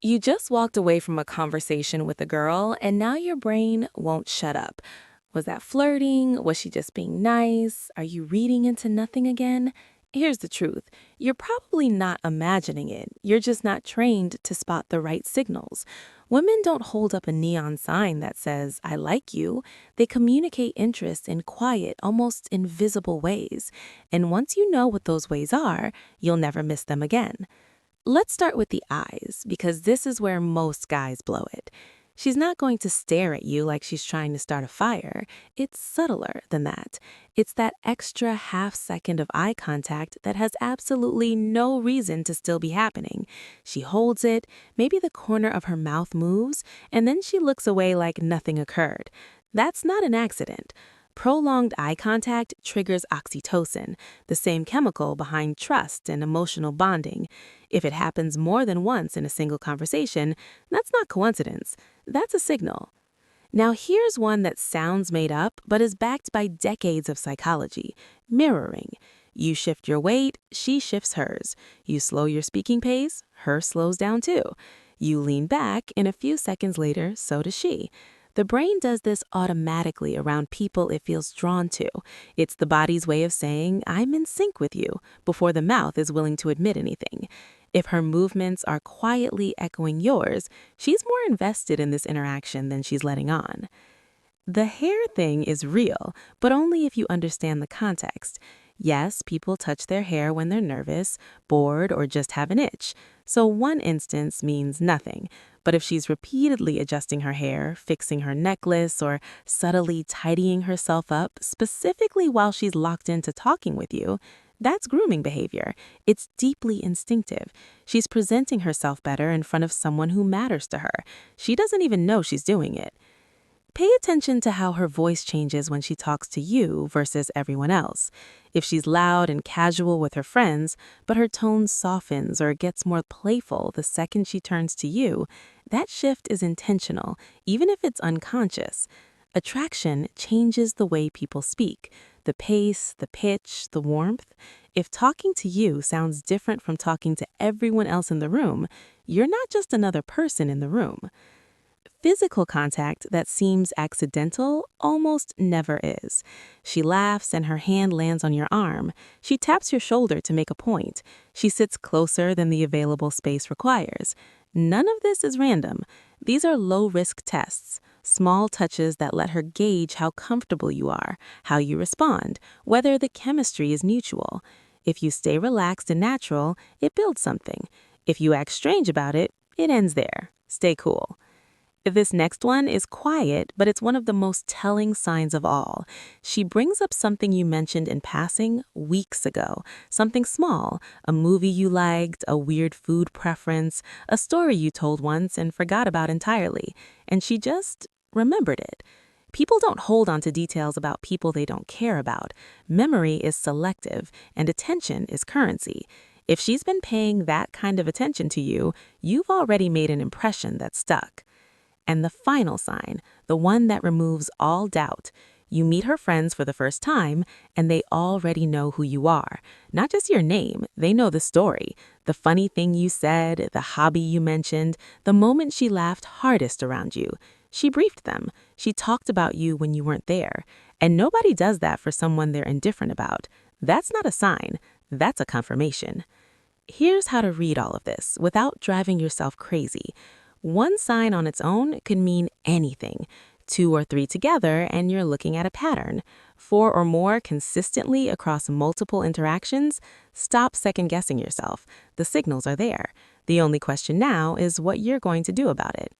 You just walked away from a conversation with a girl, and now your brain won't shut up. Was that flirting? Was she just being nice? Are you reading into nothing again? Here's the truth. You're probably not imagining it. You're just not trained to spot the right signals. Women don't hold up a neon sign that says, I like you. They communicate interest in quiet, almost invisible ways. And once you know what those ways are, you'll never miss them again. Let's start with the eyes, because this is where most guys blow it. She's not going to stare at you like she's trying to start a fire. It's subtler than that. It's that extra half second of eye contact that has absolutely no reason to still be happening. She holds it, maybe the corner of her mouth moves, and then she looks away like nothing occurred. That's not an accident. Prolonged eye contact triggers oxytocin, the same chemical behind trust and emotional bonding. If it happens more than once in a single conversation, that's not coincidence. That's a signal. Now here's one that sounds made up but is backed by decades of psychology: mirroring. You shift your weight, she shifts hers. You slow your speaking pace, her slows down too. You lean back, and a few seconds later, so does she. The brain does this automatically around people it feels drawn to. It's the body's way of saying, I'm in sync with you, before the mouth is willing to admit anything. If her movements are quietly echoing yours, she's more invested in this interaction than she's letting on. The hair thing is real, but only if you understand the context. Yes, people touch their hair when they're nervous, bored, or just have an itch. So one instance means nothing. But if she's repeatedly adjusting her hair, fixing her necklace, or subtly tidying herself up, specifically while she's locked into talking with you, that's grooming behavior. It's deeply instinctive. She's presenting herself better in front of someone who matters to her. She doesn't even know she's doing it. Pay attention to how her voice changes when she talks to you versus everyone else. If she's loud and casual with her friends, but her tone softens or gets more playful the second she turns to you, that shift is intentional, even if it's unconscious. Attraction changes the way people speak, the pace, the pitch, the warmth. If talking to you sounds different from talking to everyone else in the room, you're not just another person in the room. Physical contact that seems accidental almost never is. She laughs and her hand lands on your arm. She taps your shoulder to make a point. She sits closer than the available space requires. None of this is random. These are low-risk tests, small touches that let her gauge how comfortable you are, how you respond, whether the chemistry is mutual. If you stay relaxed and natural, it builds something. If you act strange about it, it ends there. Stay cool. This next one is quiet, but it's one of the most telling signs of all. She brings up something you mentioned in passing weeks ago. Something small, a movie you liked, a weird food preference, a story you told once and forgot about entirely. And she just remembered it. People don't hold on to details about people they don't care about. Memory is selective, and attention is currency. If she's been paying that kind of attention to you, you've already made an impression that's stuck. And the final sign, the one that removes all doubt. You meet her friends for the first time, and they already know who you are. Not just your name, they know the story. The funny thing you said, the hobby you mentioned, the moment she laughed hardest around you. She briefed them. She talked about you when you weren't there. And nobody does that for someone they're indifferent about. That's not a sign. That's a confirmation. Here's how to read all of this without driving yourself crazy. One sign on its own could mean anything. 2 or 3 together, and you're looking at a pattern. 4 or more consistently across multiple interactions. Stop second-guessing yourself. The signals are there. The only question now is what you're going to do about it.